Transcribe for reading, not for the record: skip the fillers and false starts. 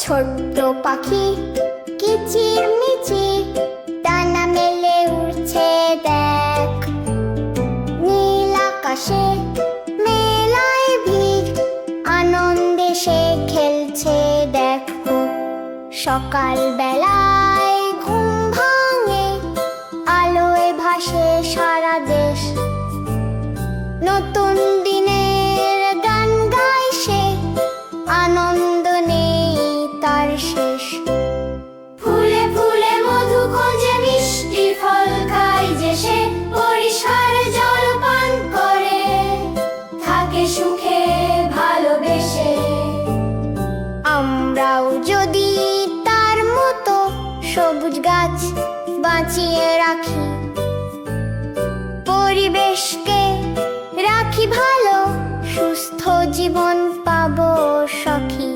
ছোট্ট পাখি কিচিরমিচির ডানা মেলে উড়ছে দেখ। নীল আকাশে মেলায় ভিড়, আনন্দে সে খেলছে দেখো। সকাল বেলায় ঘুম ভাঙে, আলোয় ভাসে সারা দেশ। নতুন দিনের গান গায় সে, আনন্দ নেই তার শেষ। ফুলে ফুলে মধু খোঁজে, মিষ্টি ফল খায় যে সে, পরিষ্কার জল পান করে থাকে সুখে ভালোবেসে। আমরাও যদি তার মতো সবুজ গাছ বাঁচিয়ে রাখি, পরিবেশকে রাখি ভালো, সুস্থ জীবন পাবো সখী।